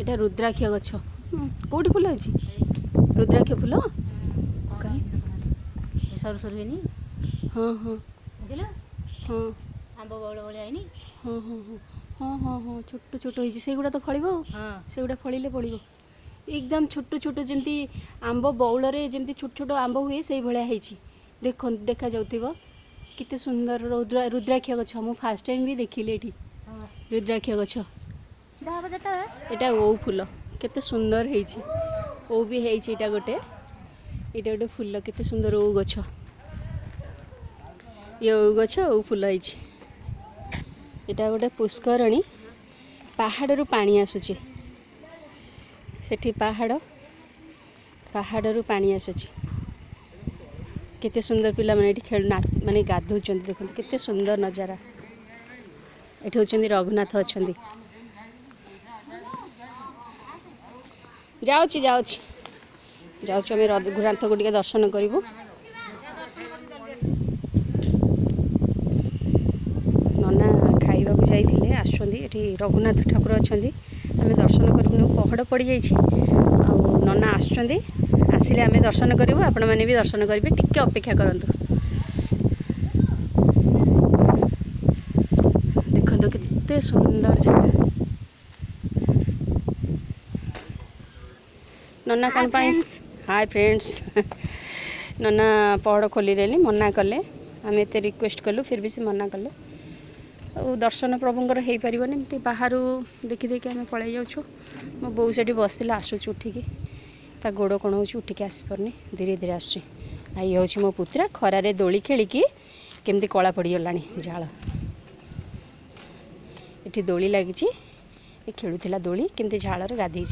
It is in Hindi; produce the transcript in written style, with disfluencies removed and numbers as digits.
এটা रुद्राक्ष गछ कोठी फुल अछि रुद्राक्ष फुल सर सर हेनी हाँ हाँ देखिला हाँ आंब बौल भलिया हेनी हाँ हाँ हाँ हाँ हाँ हाँ छोट छोट होइछि सेगुडा तो फळिबो हाँ सेगुडा फळिले पड़िबो एकदम छोट छोट जमती आंब बौल रे जमती छोट छोट आंब हुए से भलिया heiछि देखो देखा जाउथिबो किते सुंदर रुद्राक्ष गछ मु फर्स्ट टाइम भी देखिले एठी रुद्राक्ष गछ दाबा जता एटा ओ फूल केते सुंदर heiछि ओ भी heiछि एटा गोटे फूल केते सुंदर ओ गछ ये ओ गछ ओ फूल heiछि एटा गोटे पुष्करणी पहाड़ रु पानी आसुछि सेठी पहाड़ रु पानी आसुछि केते सुंदर पिला माने एठी खेल माने गाधौचंती देखंतु केते सुंदर नजारा एठी होचंदी रघुनाथ अछंदी जाउछि आमे रघुनाथ को टिके दर्शन करिवु नना खाइबा को जाइथिले आछंदी एठी रघुनाथ ठाकुर अछंदी आमे दर्शन करिवु पहाड़ पड़ी जाइछि आ नना आछंदी आसिले आमे दर्शन करिवु आपण माने भी दर्शन करिवे टिके अपेक्षा करंतु देखंतु केते सुंदर जगह नना कौन पाई हाय फ्रेंड्स नना पहाड़ खोली देली मना कले आम एत रिक्वेस्ट कलु फिर भी से मना कले और दर्शन प्रभुंर हो पारन एमती बाहर देखी देखी आम पलि जाऊँ मो बो से बसला आसूँ उठिकी ता गोड़ कौन हो उठिकी आसपारनी धीरे धीरे आसूँ आई हूँ मो पुत्रा खरारे दोली खेलिकी केमती कला पड़गला झाड़ ये दोली लगी खेलुला दोली केमती झाड़ गाधे